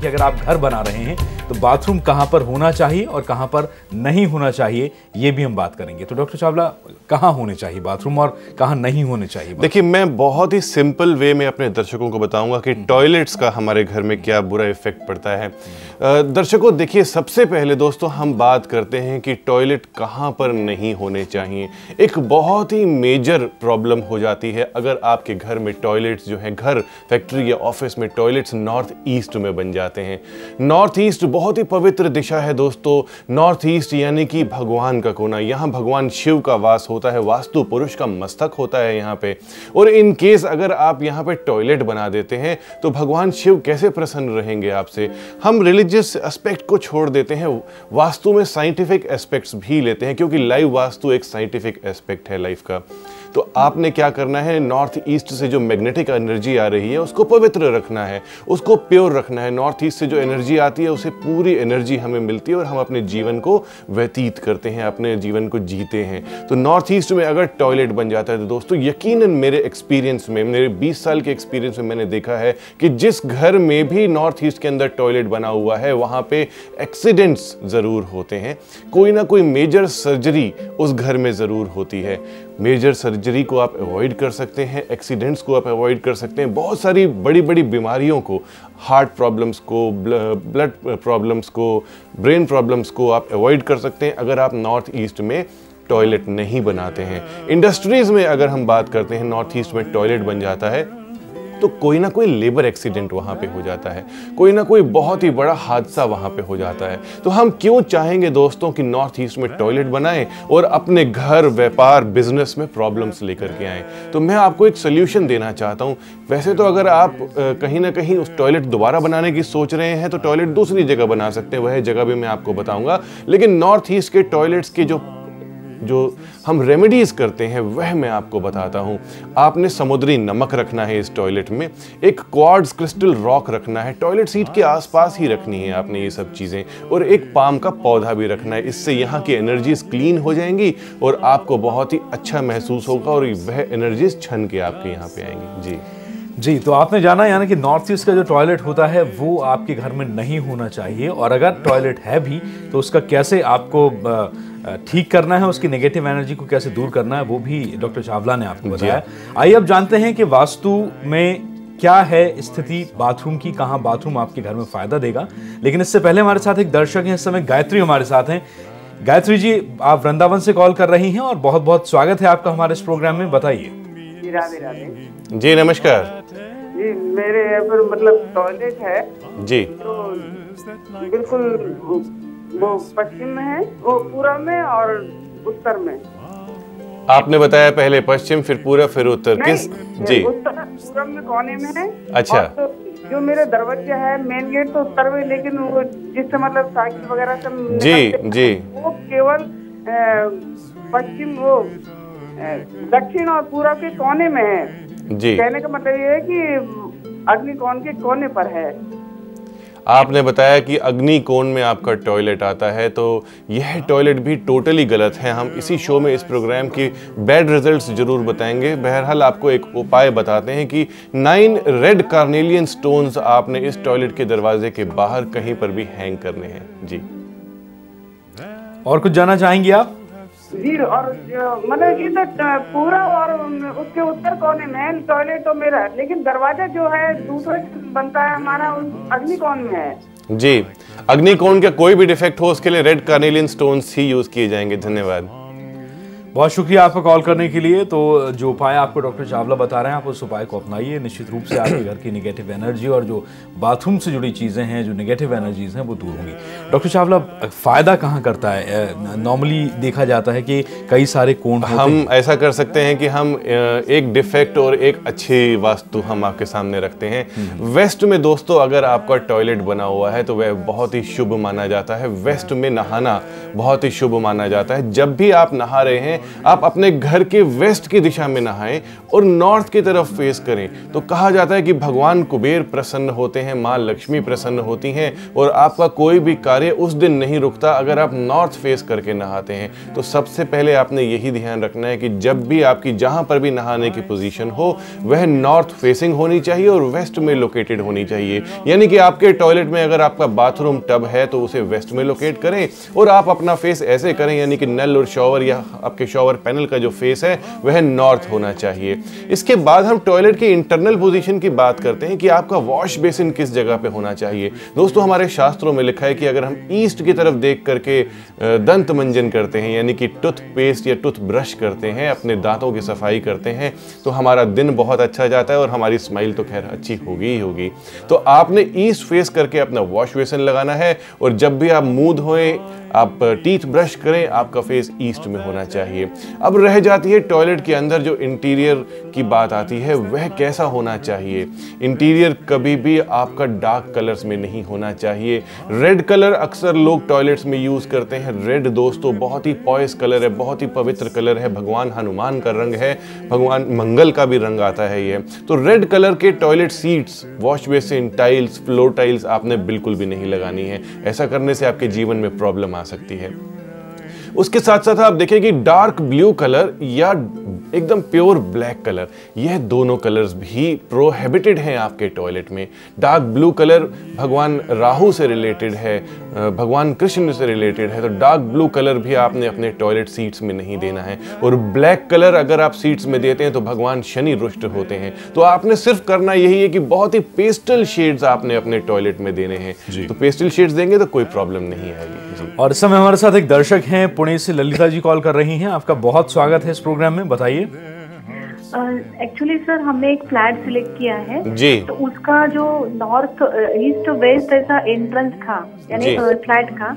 कि अगर आप घर बना रहे हैं तो बाथरूम कहाँ पर होना चाहिए और कहाँ पर नहीं होना चाहिए, ये भी हम बात करेंगे। तो डॉक्टर चावला, कहाँ होने चाहिए बाथरूम और कहाँ नहीं होने चाहिए? देखिए, मैं बहुत ही सिंपल वे में अपने दर्शकों को बताऊंगा कि टॉयलेट्स का हमारे घर में क्या बुरा इफेक्ट पड़ता है। दर्शकों देखिए, सबसे पहले दोस्तों हम बात करते हैं कि टॉयलेट कहाँ पर नहीं होने चाहिए। एक बहुत ही मेजर प्रॉब्लम हो जाती है अगर आपके घर में टॉयलेट्स जो हैं, घर, फैक्ट्री या ऑफिस में टॉयलेट्स नॉर्थ ईस्ट में बन जाते हैं। नॉर्थ ईस्ट बहुत ही पवित्र दिशा है दोस्तों। नॉर्थ ईस्ट यानी कि भगवान का कोना, यहाँ भगवान शिव का वास होता है, वास्तु पुरुष का मस्तक होता है यहाँ पे। और इन केस अगर आप यहाँ पे टॉयलेट बना देते हैं तो भगवान शिव कैसे प्रसन्न रहेंगे आपसे। हम रिलीजियस एस्पेक्ट को छोड़ देते हैं, वास्तु में साइंटिफिक एस्पेक्ट्स भी लेते हैं, क्योंकि लाइव वास्तु एक साइंटिफिक एस्पेक्ट है लाइफ का। तो आपने क्या करना है, नॉर्थ ईस्ट से जो मैग्नेटिक एनर्जी आ रही है उसको पवित्र रखना है, उसको प्योर रखना है। नॉर्थ ईस्ट से जो एनर्जी आती है उसे पूरी एनर्जी हमें मिलती है और हम अपने जीवन को व्यतीत करते हैं, अपने जीवन को जीते हैं। तो नॉर्थ ईस्ट में अगर टॉयलेट बन जाता है तो दोस्तों यकीनन मेरे एक्सपीरियंस में, मेरे 20 साल के एक्सपीरियंस में मैंने देखा है कि जिस घर में भी नॉर्थ ईस्ट के अंदर टॉयलेट बना हुआ है वहाँ पे एक्सीडेंट्स ज़रूर होते हैं। कोई ना कोई मेजर सर्जरी उस घर में ज़रूर होती है। मेजर सर्जरी को आप अवॉइड कर सकते हैं, एक्सीडेंट्स को आप अवॉइड कर सकते हैं, बहुत सारी बड़ी बड़ी बीमारियों को, हार्ट प्रॉब्लम्स को, ब्लड प्रॉब्लम्स को, ब्रेन प्रॉब्लम्स को आप अवॉइड कर सकते हैं अगर आप नॉर्थ ईस्ट में टॉयलेट नहीं बनाते हैं। इंडस्ट्रीज़ में अगर हम बात करते हैं, नॉर्थ ईस्ट में टॉयलेट बन जाता है तो कोई ना कोई लेबर एक्सीडेंट वहाँ पे हो जाता है, कोई ना कोई बहुत ही बड़ा हादसा वहाँ पे हो जाता है। तो हम क्यों चाहेंगे दोस्तों कि नॉर्थ ईस्ट में टॉयलेट बनाएं और अपने घर, व्यापार, बिजनेस में प्रॉब्लम्स लेकर के आएँ। तो मैं आपको एक सोल्यूशन देना चाहता हूँ। वैसे तो अगर आप कहीं ना कहीं उस टॉयलेट दोबारा बनाने की सोच रहे हैं तो टॉयलेट दूसरी जगह बना सकते हैं, वह जगह भी मैं आपको बताऊँगा। लेकिन नॉर्थ ईस्ट के टॉयलेट्स के जो हम रेमेडीज़ करते हैं वह मैं आपको बताता हूँ। आपने समुद्री नमक रखना है इस टॉयलेट में, एक क्वार्ट्ज क्रिस्टल रॉक रखना है, टॉयलेट सीट के आसपास ही रखनी है आपने ये सब चीज़ें, और एक पाम का पौधा भी रखना है। इससे यहाँ की एनर्जीज क्लीन हो जाएंगी और आपको बहुत ही अच्छा महसूस होगा और वह एनर्जीज छन के आपके यहाँ पे आएंगी। जी, तो आपने जाना यानी कि नॉर्थ ईस्ट का जो टॉयलेट होता है वो आपके घर में नहीं होना चाहिए, और अगर टॉयलेट है भी तो उसका कैसे आपको ठीक करना है, उसकी नेगेटिव एनर्जी को कैसे दूर करना है, वो भी डॉक्टर चावला ने आपको बताया। आइए अब जानते हैं कि वास्तु में क्या है स्थिति बाथरूम की, कहाँ बाथरूम आपके घर में फायदा देगा। लेकिन इससे पहले हमारे साथ एक दर्शक हैं, इस समय गायत्री हमारे साथ हैं। गायत्री जी, आप वृंदावन से कॉल कर रही हैं और बहुत बहुत स्वागत है आपका हमारे इस प्रोग्राम में, बताइए। राधे राधे जी, नमस्कार जी। मेरे यहाँ पर मतलब टॉयलेट है जी, तो बिल्कुल वो पश्चिम में है, वो पूर्व में और उत्तर में। आपने बताया पहले पश्चिम, फिर पूरब, फिर उत्तर, किस? जी, उत्तर पूर्व में कोने में है। अच्छा। तो जो मेरे दरवाजा है मेन गेट तो उत्तर में, लेकिन वो जिससे मतलब साइकिल वगैरह से जी जी, वो केवल पश्चिम, वो दक्षिण और पूर्व के कोने में है जी। कहने का मतलब ये है कि अग्निकोण के कोने पर है। आपने बताया कि अग्निकोण में आपका टॉयलेट आता है, तो यह टॉयलेट भी टोटली गलत है। हम इसी शो में, इस प्रोग्राम की बैड रिजल्ट्स जरूर बताएंगे। बहरहाल आपको एक उपाय बताते हैं कि 9 रेड कार्नेलियन स्टोन्स आपने इस टॉयलेट के दरवाजे के बाहर कहीं पर भी हैंग करने हैं। जी, और कुछ जानना चाहेंगे आप? जी, और मतलब ये तो पूरा और उसके उत्तर कोने में टॉयलेट तो मेरा, लेकिन दरवाजा जो है दूसरे बनता है हमारा अग्निकोण में है। जी, अग्निकोण का कोई भी डिफेक्ट हो उसके लिए रेड कार्नेलियन स्टोन्स ही यूज किए जाएंगे। धन्यवाद, बहुत शुक्रिया आपका कॉल करने के लिए। तो जो उपाय आपको डॉक्टर चावला बता रहे हैं, आप उस उपाय को अपनाइए। निश्चित रूप से आपके घर की नेगेटिव एनर्जी और जो बाथरूम से जुड़ी चीज़ें हैं, जो नेगेटिव एनर्जीज हैं, वो दूर होंगी। डॉक्टर चावला, फ़ायदा कहाँ करता है? नॉर्मली देखा जाता है कि कई सारे कोण हम ऐसा कर सकते हैं कि हम एक डिफेक्ट और एक अच्छी वास्तु हम आपके सामने रखते हैं। वेस्ट में दोस्तों अगर आपका टॉयलेट बना हुआ है तो वह बहुत ही शुभ माना जाता है। वेस्ट में नहाना बहुत ही शुभ माना जाता है। जब भी आप नहा रहे हैं आप अपने घर के वेस्ट की दिशा में नहाएं और नॉर्थ की तरफ फेस करें। तो कहा जाता है कि भगवान कुबेर प्रसन्न होते हैं, माँ लक्ष्मी प्रसन्न होती हैं और आपका कोई भी कार्य उस दिन नहीं रुकता अगर आप नॉर्थ फेस करके नहाते हैं। तो सबसे पहले आपने यही ध्यान रखना है कि जब भी आपकी जहां पर भी नहाने की पोजीशन हो वह नॉर्थ फेसिंग होनी चाहिए और वेस्ट में लोकेटेड होनी चाहिए। यानी कि आपके टॉयलेट में अगर आपका बाथरूम टब है तो उसे वेस्ट में लोकेट करें और आप अपना फेस ऐसे करें, यानी कि नल और शॉवर या आपके शॉवर पैनल का जो फेस है वह नॉर्थ होना चाहिए। इसके बाद हम टॉयलेट की इंटरनल पोजीशन की बात करते हैं कि आपका वॉश बेसिन किस जगह पे होना चाहिए। दोस्तों, हमारे शास्त्रों में लिखा है कि अगर हम ईस्ट की तरफ देख करके दंत मंजन करते हैं, यानी कि टूथपेस्ट या टूथ ब्रश करते हैं, अपने दांतों की सफाई करते हैं, तो हमारा दिन बहुत अच्छा जाता है और हमारी स्माइल तो खैर अच्छी होगी ही होगी। तो आपने ईस्ट फेस करके अपना वॉश बेसिन लगाना है और जब भी आप मुंह धोएं, आप टीथ ब्रश करें, आपका फेस ईस्ट में होना चाहिए। अब रह जाती है टॉयलेट के अंदर जो इंटीरियर की बात आती है, वह कैसा होना चाहिए। इंटीरियर कभी भी आपका डार्क कलर्स में नहीं होना चाहिए। रेड कलर अक्सर लोग टॉयलेट्स में यूज करते हैं। रेड दोस्तों बहुत ही पॉइस कलर है, बहुत ही पवित्र कलर है, भगवान हनुमान का रंग है, भगवान मंगल का भी रंग आता है ये। तो रेड कलर के toilet seats, wash basin, tiles, floor tiles आपने बिल्कुल भी नहीं लगानी है। ऐसा करने से आपके जीवन में प्रॉब्लम आ सकती है। उसके साथ साथ आप देखिए कि डार्क ब्लू कलर या एकदम प्योर ब्लैक कलर, यह दोनों कलर्स भी प्रोहिबिटेड हैं आपके टॉयलेट में। डार्क ब्लू कलर भगवान राहु से रिलेटेड है, भगवान कृष्ण से रिलेटेड है, तो डार्क ब्लू कलर भी आपने अपने टॉयलेट सीट्स में नहीं देना है। और ब्लैक कलर अगर आप सीट्स में देते हैं तो भगवान शनि रुष्ट होते हैं। तो आपने सिर्फ करना यही है कि बहुत ही पेस्टल शेड्स आपने अपने टॉयलेट में देने हैं। तो पेस्टल शेड्स देंगे तो कोई प्रॉब्लम नहीं आएगी। और इस समय हमारे साथ एक दर्शक हैं, पुणे से ललिता जी कॉल कर रही हैं। आपका बहुत स्वागत है इस प्रोग्राम में, बताइए। एक्चुअली सर, हमने एक फ्लैट सिलेक्ट किया है जी। तो उसका जो नॉर्थ ईस्ट वेस्ट ऐसा एंट्रेंस था, यानी फ्लैट का,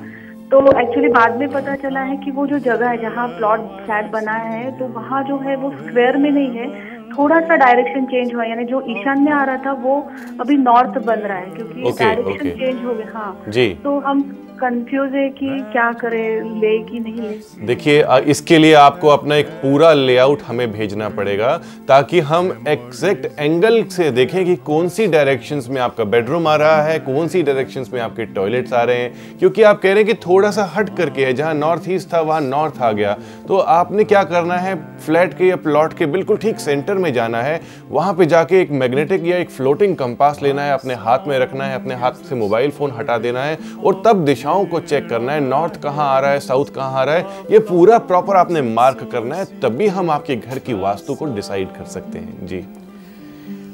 तो एक्चुअली बाद में पता चला है कि वो जो जगह है जहाँ प्लॉट फ्लैट बना है तो वहाँ जो है वो स्क्वायर में नहीं है, थोड़ा सा डायरेक्शन चेंज हुआ, यानी जो ईशान्य आ रहा था वो अभी नॉर्थ बन रहा है क्योंकि डायरेक्शन चेंज हो गया। हाँ जी। तो हम कंफ्यूज है कि क्या करें, ले कि नहीं ले। देखिए, इसके लिए आपको अपना एक पूरा लेआउट हमें भेजना पड़ेगा ताकि हम एग्जैक्ट एंगल से देखें कि कौन सी डायरेक्शंस में आपका बेडरूम आ रहा है, कौन सी डायरेक्शंस में आपके टॉयलेट्स आ रहे हैं। क्योंकि आप कह रहे हैं कि थोड़ा सा हट करके है, जहां नॉर्थ ईस्ट था वहां नॉर्थ आ गया, तो आपने क्या करना है, फ्लैट के या प्लॉट के बिल्कुल ठीक सेंटर में जाना है। वहां पे जाके एक मैग्नेटिक या एक फ्लोटिंग कंपास लेना है, अपने हाथ में रखना है, अपने हाथ से मोबाइल फोन हटा देना है और तब दिशाओं को चेक करना है, नॉर्थ कहां आ रहा है, साउथ कहां आ रहा है, ये पूरा प्रॉपर आपने मार्क करना है, तभी हम आपके घर की वास्तु को डिसाइड कर सकते हैं। जी,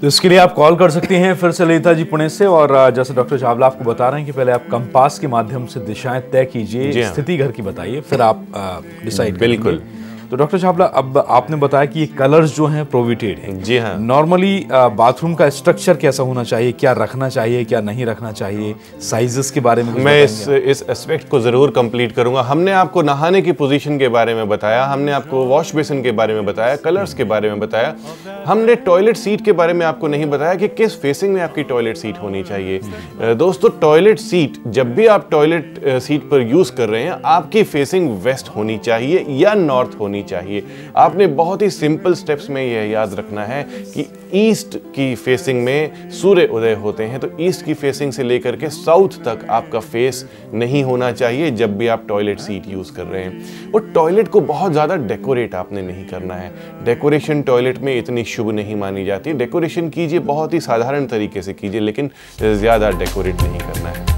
तो इसके लिए आप कॉल कर सकती हैं फिर से ललिता जी पुणे से। और जैसे डॉक्टर चावला आपको बता रहे हैं कि पहले आप कंपास के माध्यम से दिशाएं तय कीजिए, स्थिति घर की बताइए, फिर आप डिसाइड बिल्कुल। तो डॉक्टर चावला, अब आपने बताया कि ये कलर्स जो हैं प्रोविटेड हैं। जी हाँ। नॉर्मली बाथरूम का स्ट्रक्चर कैसा होना चाहिए, क्या रखना चाहिए, क्या नहीं रखना चाहिए, साइजेस के बारे में मैं इस एस्पेक्ट को जरूर कंप्लीट करूंगा। हमने आपको नहाने की पोजीशन के बारे में बताया, हमने आपको वॉश बेसिन के बारे में बताया, कलर्स के बारे में बताया, हमने टॉयलेट सीट के बारे में आपको नहीं बताया कि किस फेसिंग में आपकी टॉयलेट सीट होनी चाहिए। दोस्तों, टॉयलेट सीट जब भी आप टॉयलेट सीट पर यूज कर रहे हैं, आपकी फेसिंग वेस्ट होनी चाहिए या नॉर्थ होनी चाहिए। आपने बहुत ही सिंपल स्टेप्स में यह याद रखना है कि ईस्ट की फेसिंग में सूर्य उदय होते हैं, तो ईस्ट की फेसिंग से लेकर के साउथ तक आपका फेस नहीं होना चाहिए जब भी आप टॉयलेट सीट यूज कर रहे हैं। और टॉयलेट को बहुत ज्यादा डेकोरेट आपने नहीं करना है। डेकोरेशन टॉयलेट में इतनी शुभ नहीं मानी जाती। डेकोरेशन कीजिए, बहुत ही साधारण तरीके से कीजिए, लेकिन ज्यादा डेकोरेट नहीं करना है।